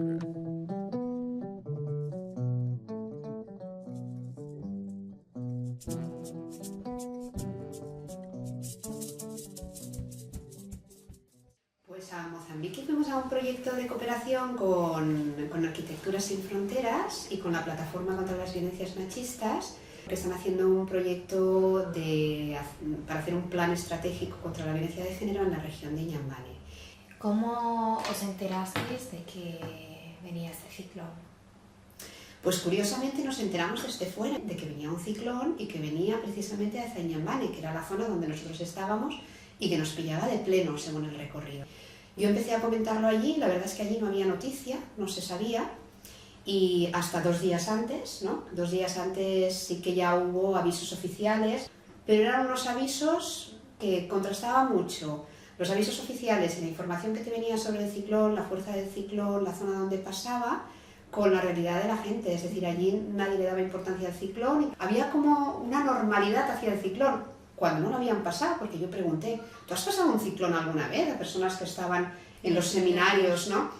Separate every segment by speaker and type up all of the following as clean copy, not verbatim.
Speaker 1: Pues a Mozambique fuimos a un proyecto de cooperación con Arquitectura Sin Fronteras y con la Plataforma contra las Violencias Machistas, que están haciendo un proyecto para hacer un plan estratégico contra la violencia de género en la región de Inhambane.
Speaker 2: ¿Cómo os enterasteis de que venía este ciclón?
Speaker 1: Pues curiosamente nos enteramos desde fuera de que venía un ciclón y que venía precisamente hacia Inhambane, que era la zona donde nosotros estábamos y que nos pillaba de pleno según el recorrido. Yo empecé a comentarlo allí, la verdad es que allí no había noticia, no se sabía, y hasta 2 días antes, ¿no? 2 días antes sí que ya hubo avisos oficiales, pero eran unos avisos que contrastaban mucho. Los avisos oficiales y la información que te venía sobre el ciclón, la fuerza del ciclón, la zona donde pasaba, con la realidad de la gente, es decir, allí nadie le daba importancia al ciclón, había como una normalidad hacia el ciclón, cuando no lo habían pasado, porque yo pregunté, ¿tú has pasado un ciclón alguna vez? A personas que estaban en los seminarios, ¿no?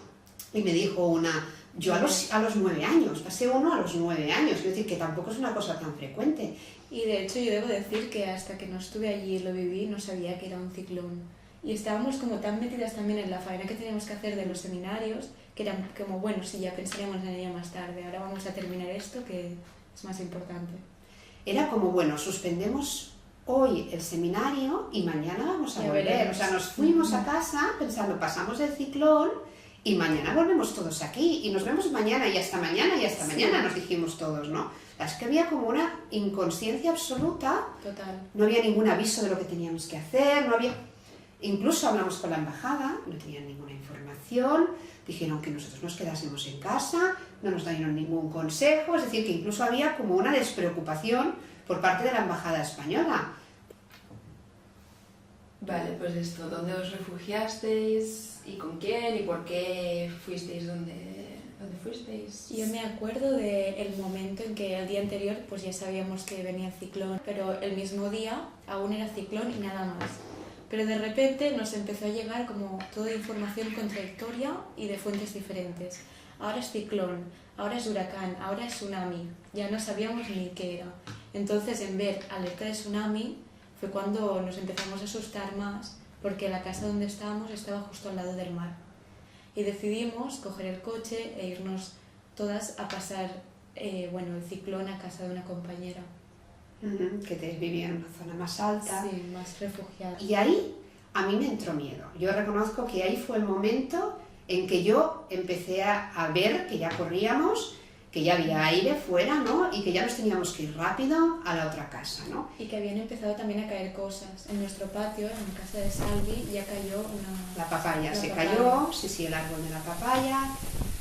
Speaker 1: Y me dijo una, yo a los 9 años, pasé uno a los 9 años, es decir, que tampoco es una cosa tan frecuente.
Speaker 3: Y de hecho yo debo decir que hasta que no estuve allí y lo viví no sabía que era un ciclón. Y estábamos como tan metidas también en la faena que teníamos que hacer de los seminarios, que eran como, bueno, sí, ya pensaremos en ella más tarde, ahora vamos a terminar esto que es más importante.
Speaker 1: Era como, bueno, suspendemos hoy el seminario y mañana vamos a volver. O sea, nos fuimos a casa pensando, pasamos el ciclón y mañana volvemos todos aquí y nos vemos mañana y hasta mañana y hasta mañana, nos dijimos todos, ¿no? Es que había como una inconsciencia absoluta.
Speaker 3: Total.
Speaker 1: No había ningún aviso de lo que teníamos que hacer, no había... Incluso hablamos con la embajada, no tenían ninguna información, dijeron que nosotros nos quedásemos en casa, no nos dieron ningún consejo, es decir, que incluso había como una despreocupación por parte de la embajada española.
Speaker 4: Vale, pues esto, ¿dónde os refugiasteis y con quién y por qué fuisteis donde fuisteis?
Speaker 3: Yo me acuerdo del momento en que el día anterior pues ya sabíamos que venía el ciclón, pero el mismo día aún era ciclón y nada más. Pero de repente nos empezó a llegar como toda información contradictoria y de fuentes diferentes. Ahora es ciclón, ahora es huracán, ahora es tsunami. Ya no sabíamos ni qué era. Entonces, en ver alerta de tsunami, fue cuando nos empezamos a asustar más, porque la casa donde estábamos estaba justo al lado del mar. Y decidimos coger el coche e irnos todas a pasar el ciclón a casa de una compañera.
Speaker 1: Que vivía en una zona más alta.
Speaker 3: Sí, más refugiada.
Speaker 1: Y ahí a mí me entró miedo. Yo reconozco que ahí fue el momento en que yo empecé a ver que ya corríamos, que ya había aire fuera, ¿no? Y que ya nos teníamos que ir rápido a la otra casa, ¿no?
Speaker 3: Y que habían empezado también a caer cosas. En nuestro patio, en casa de Salvi, ya cayó una...
Speaker 1: La papaya se cayó, sí, el árbol de la papaya.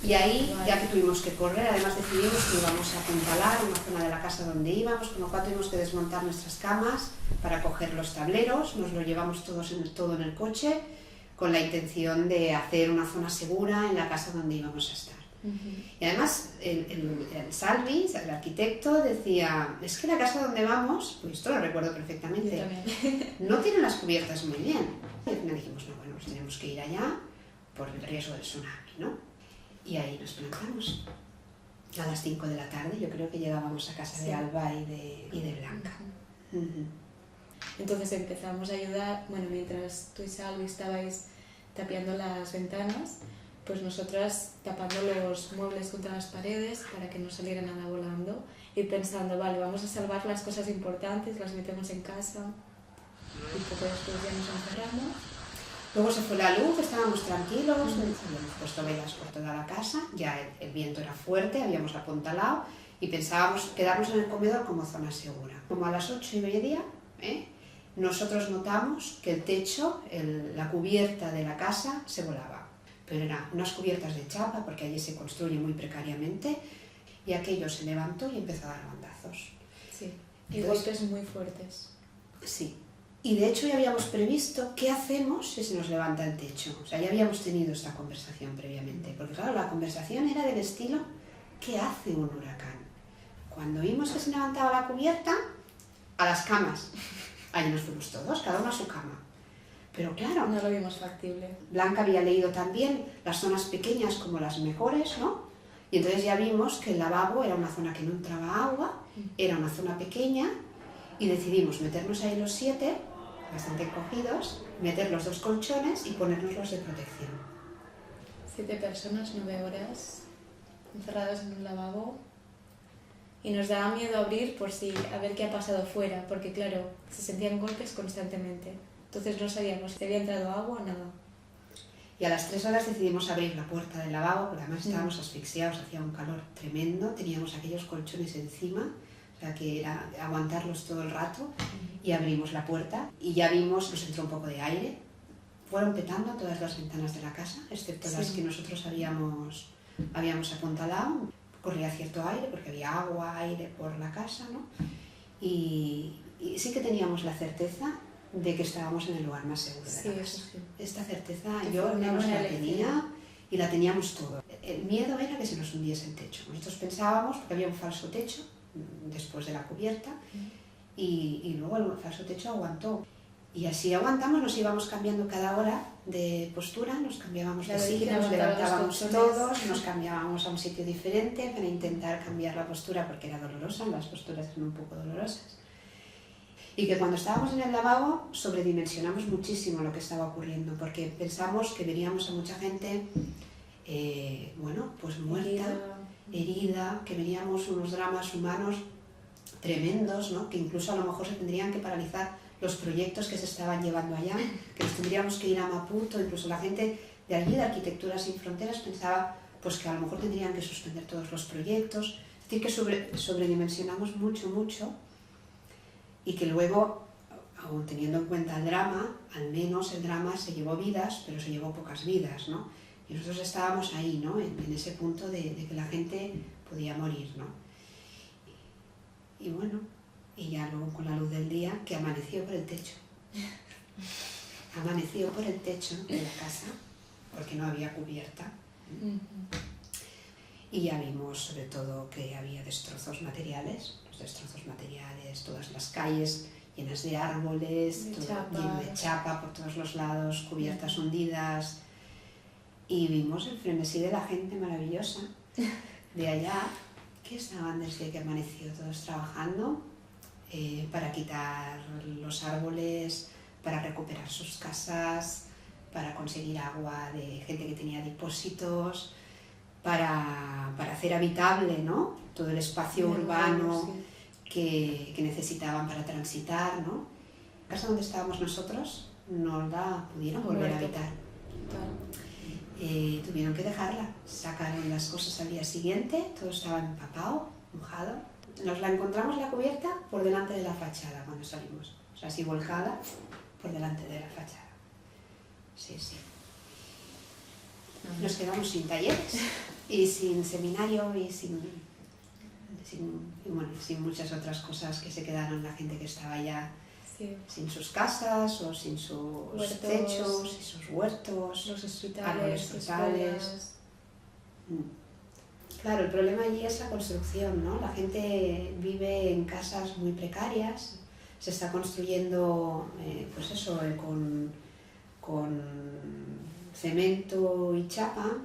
Speaker 1: Y ahí, ya que tuvimos que correr, además decidimos que íbamos a apuntalar una zona de la casa donde íbamos, con lo cual tuvimos que desmontar nuestras camas para coger los tableros, nos lo llevamos todo en el coche, con la intención de hacer una zona segura en la casa donde íbamos a estar. Y además, el Salvi, el arquitecto, decía, es que la casa donde vamos, pues esto lo recuerdo perfectamente, no tiene las cubiertas muy bien. Y al final dijimos, no, bueno, nos tenemos que ir allá por el riesgo del tsunami, ¿no? Y ahí nos plantamos. A las 5 de la tarde, yo creo que llegábamos a casa de Alba y de Blanca.
Speaker 3: Entonces empezamos a ayudar, mientras tú y Salvi estabais tapiando las ventanas, pues nosotras tapando los muebles contra las paredes para que no saliera nada volando y pensando, vale, vamos a salvar las cosas importantes, las metemos en casa y poco después ya nos encerramos.
Speaker 1: Luego se fue la luz, estábamos tranquilos, habíamos puesto velas por toda la casa, ya el viento era fuerte, habíamos apuntalado y pensábamos quedarnos en el comedor como zona segura. Como a las 8:30, nosotros notamos que el techo, la cubierta de la casa se volaba, pero eran unas cubiertas de chapa porque allí se construye muy precariamente y aquello se levantó y empezó a dar bandazos.
Speaker 3: Sí, y golpes muy fuertes.
Speaker 1: Sí. Y de hecho ya habíamos previsto qué hacemos si se nos levanta el techo. O sea, ya habíamos tenido esta conversación previamente. Porque claro, la conversación era del estilo, ¿qué hace un huracán? Cuando vimos que se levantaba la cubierta, a las camas. Allí nos fuimos todos, cada uno a su cama. Pero claro,
Speaker 3: No lo vimos factible.
Speaker 1: Blanca había leído también las zonas pequeñas como las mejores, ¿no? Y entonces ya vimos que el lavabo era una zona que no entraba agua, era una zona pequeña, y decidimos meternos ahí los 7, bastante cogidos, meter los 2 colchones y ponernos los de protección.
Speaker 3: 7 personas, 9 horas, encerrados en un lavabo. Y nos daba miedo abrir por si, a ver qué ha pasado fuera, porque claro, se sentían golpes constantemente. Entonces no sabíamos si había entrado agua o nada.
Speaker 1: Y a las 3 horas decidimos abrir la puerta del lavabo, porque además estábamos asfixiados, hacía un calor tremendo, teníamos aquellos colchones encima, o sea que era aguantarlos todo el rato, y abrimos la puerta y ya vimos, nos entró un poco de aire, fueron petando todas las ventanas de la casa, excepto las que nosotros habíamos apuntalado, corría cierto aire porque había agua, aire por la casa, ¿no? Y sí que teníamos la certeza de que estábamos en el lugar más seguro de la casa.
Speaker 3: Sí.
Speaker 1: Esta certeza
Speaker 3: Que
Speaker 1: yo
Speaker 3: fue
Speaker 1: al
Speaker 3: una
Speaker 1: menos
Speaker 3: buena
Speaker 1: la
Speaker 3: elección.
Speaker 1: tenía y la teníamos todo. El miedo era que se nos hundiese el techo. Nosotros pensábamos, porque había un falso techo después de la cubierta, y luego el falso techo aguantó. Y así aguantamos, nos íbamos cambiando cada hora de postura, nos cambiábamos de
Speaker 3: Claro,
Speaker 1: sitio,
Speaker 3: ¿quién
Speaker 1: nos
Speaker 3: aguantaba los
Speaker 1: levantábamos
Speaker 3: colchones?
Speaker 1: todos, nos cambiábamos a un sitio diferente para intentar cambiar la postura porque era dolorosa, las posturas eran un poco dolorosas. Y que cuando estábamos en el lavabo sobredimensionamos muchísimo lo que estaba ocurriendo, porque pensamos que veríamos a mucha gente, pues muerta, herida, que veríamos unos dramas humanos tremendos, ¿no? Que incluso a lo mejor se tendrían que paralizar los proyectos que se estaban llevando allá, que nos tendríamos que ir a Maputo, incluso la gente de allí, de Arquitectura Sin Fronteras, pensaba pues, que a lo mejor tendrían que suspender todos los proyectos. Es decir, que sobredimensionamos mucho, y que luego, aún teniendo en cuenta el drama, al menos el drama se llevó vidas, pero se llevó pocas vidas, ¿no? Y nosotros estábamos ahí, ¿no? En ese punto de que la gente podía morir, ¿no? Y bueno, y ya luego con la luz del día, que amaneció por el techo. Amaneció por el techo de la casa, porque no había cubierta. Y ya vimos sobre todo que había destrozos materiales, todas las calles llenas de árboles, lleno de chapa por todos los lados, cubiertas hundidas. Y vimos el frenesí de la gente maravillosa de allá, que estaban desde que amaneció todos trabajando para quitar los árboles, para recuperar sus casas, para conseguir agua de gente que tenía depósitos, para hacer habitable, ¿no? Todo el espacio urbano que necesitaban para transitar, ¿no? La casa donde estábamos nosotros no la pudieron volver a habitar. Tuvieron que dejarla, sacaron las cosas al día siguiente, todo estaba empapado, mojado. Nos la encontramos la cubierta por delante de la fachada cuando salimos, o sea, así volcada por delante de la fachada. Sí. Nos quedamos sin talleres y sin seminario y sin muchas otras cosas que se quedaron la gente que estaba allá sin sus casas o sin sus techos y sus huertos,
Speaker 3: los hospitales,
Speaker 1: árboles frutales. Claro, el problema allí es la construcción, ¿no? La gente vive en casas muy precarias, se está construyendo con cemento y chapa,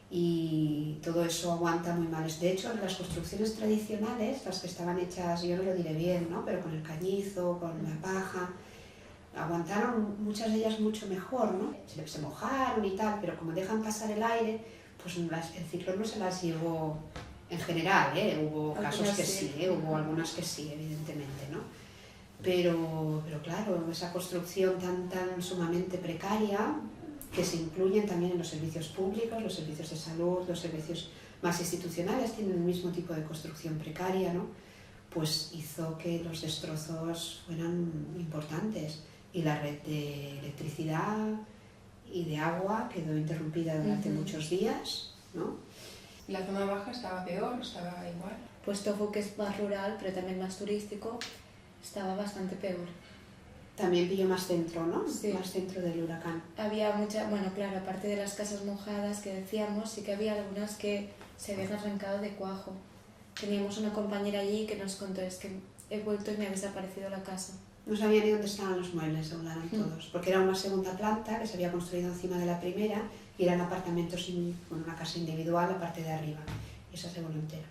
Speaker 1: y todo eso aguanta muy mal. De hecho, las construcciones tradicionales, las que estaban hechas, yo no lo diré bien, ¿no? Pero con el cañizo, con la paja, aguantaron muchas de ellas mucho mejor, ¿no? Se mojaron y tal, pero como dejan pasar el aire, pues el ciclón no se las llevó en general, ¿eh? Hubo casos que sí, hubo algunas que sí, evidentemente, ¿no? Pero claro, esa construcción tan sumamente precaria, que se incluyen también en los servicios públicos, los servicios de salud, los servicios más institucionales, tienen el mismo tipo de construcción precaria, ¿no? Pues hizo que los destrozos fueran importantes y la red de electricidad y de agua quedó interrumpida durante muchos días, ¿no?
Speaker 4: ¿La zona baja estaba peor? ¿Estaba igual?
Speaker 3: Pues Tofu, que es más rural, pero también más turístico, estaba bastante peor.
Speaker 1: También pilló más centro, ¿no?
Speaker 3: Sí.
Speaker 1: Más centro del huracán.
Speaker 3: Había claro, aparte de las casas mojadas que decíamos, sí que había algunas que se habían arrancado de cuajo. Teníamos una compañera allí que nos contó, es que he vuelto y me ha desaparecido la casa.
Speaker 1: No sabía ni dónde estaban los muebles, se mudaron todos, porque era una segunda planta que se había construido encima de la primera y eran apartamentos, una casa individual la parte de arriba, y esa se volvió entera.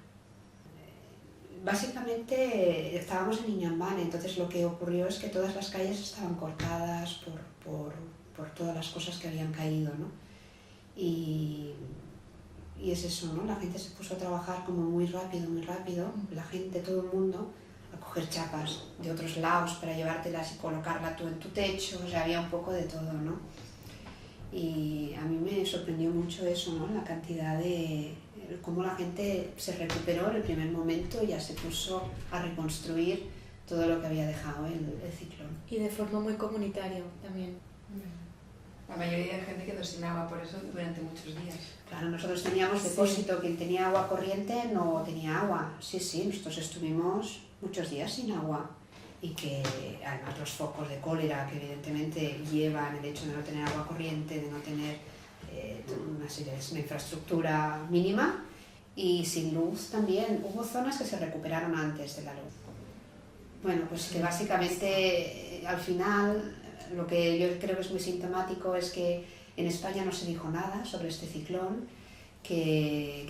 Speaker 1: Básicamente estábamos en Inhambane, entonces lo que ocurrió es que todas las calles estaban cortadas por todas las cosas que habían caído, ¿no? Y es eso, ¿no? La gente se puso a trabajar como muy rápido, la gente, todo el mundo, a coger chapas de otros lados para llevártelas y colocarla tú en tu techo, o sea, había un poco de todo, ¿no? Y a mí me sorprendió mucho eso, ¿no? La cantidad de... cómo la gente se recuperó en el primer momento y ya se puso a reconstruir todo lo que había dejado el ciclón.
Speaker 3: Y de forma muy comunitaria también.
Speaker 4: La mayoría de gente quedó sin agua por eso durante muchos días.
Speaker 1: Claro, nosotros teníamos depósito, quien tenía agua corriente no tenía agua. Sí, nosotros estuvimos muchos días sin agua. Y que además los focos de cólera que evidentemente llevan el hecho de no tener agua corriente, de no tener una infraestructura mínima y sin luz también. Hubo zonas que se recuperaron antes de la luz. Bueno, pues que básicamente al final lo que yo creo que es muy sintomático es que en España no se dijo nada sobre este ciclón, que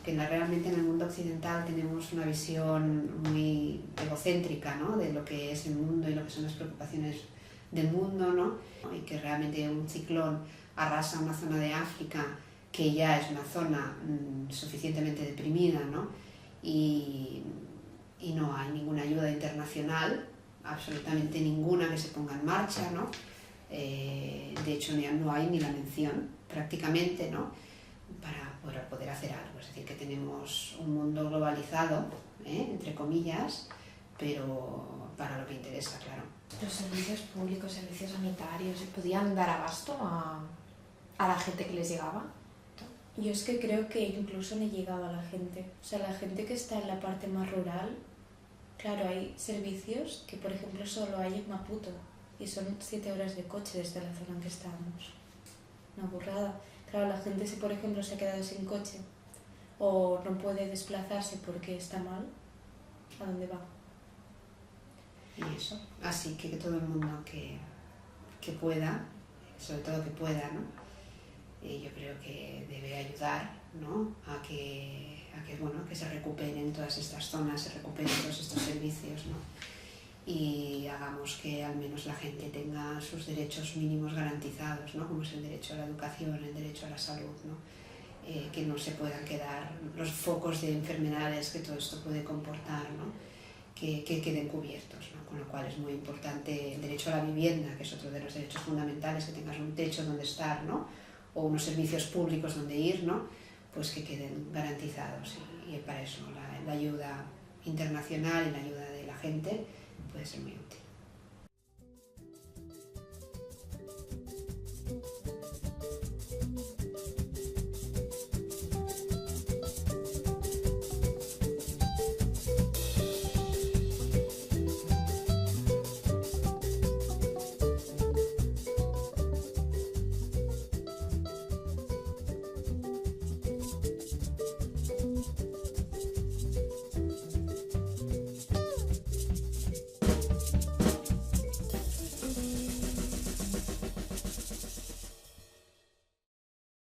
Speaker 1: realmente en el mundo occidental tenemos una visión muy egocéntrica, ¿no? De lo que es el mundo y lo que son las preocupaciones del mundo, ¿no? Y que realmente un ciclón arrasa una zona de África que ya es una zona suficientemente deprimida, ¿no? Y no hay ninguna ayuda internacional, absolutamente ninguna que se ponga en marcha, ¿no? De hecho ya no hay ni la mención prácticamente, ¿no? Para poder hacer algo. Es decir, que tenemos un mundo globalizado, entre comillas, pero para lo que interesa, claro.
Speaker 2: Los servicios públicos, servicios sanitarios, ¿se podían dar abasto a la gente que les llegaba?
Speaker 3: Yo es que creo que incluso no llegaba a la gente. O sea, la gente que está en la parte más rural, claro, hay servicios que, por ejemplo, solo hay en Maputo y son 7 horas de coche desde la zona en que estamos. Una burrada. Claro, la gente, si por ejemplo se ha quedado sin coche o no puede desplazarse porque está mal, ¿a dónde va?
Speaker 1: Y eso. Así que todo el mundo que pueda, sobre todo que pueda, ¿no? Yo creo que debe ayudar, ¿no? a que se recuperen todas estas zonas, se recuperen todos estos servicios, ¿no? Y hagamos que al menos la gente tenga sus derechos mínimos garantizados, ¿no? Como es el derecho a la educación, el derecho a la salud, ¿no? Que no se puedan quedar los focos de enfermedades que todo esto puede comportar, ¿no? Que queden cubiertos, ¿no? Con lo cual es muy importante el derecho a la vivienda, que es otro de los derechos fundamentales, que tengas un techo donde estar, ¿no? O unos servicios públicos donde ir, ¿no? Pues que queden garantizados. Y para eso la ayuda internacional y la ayuda de la gente puede ser muy útil.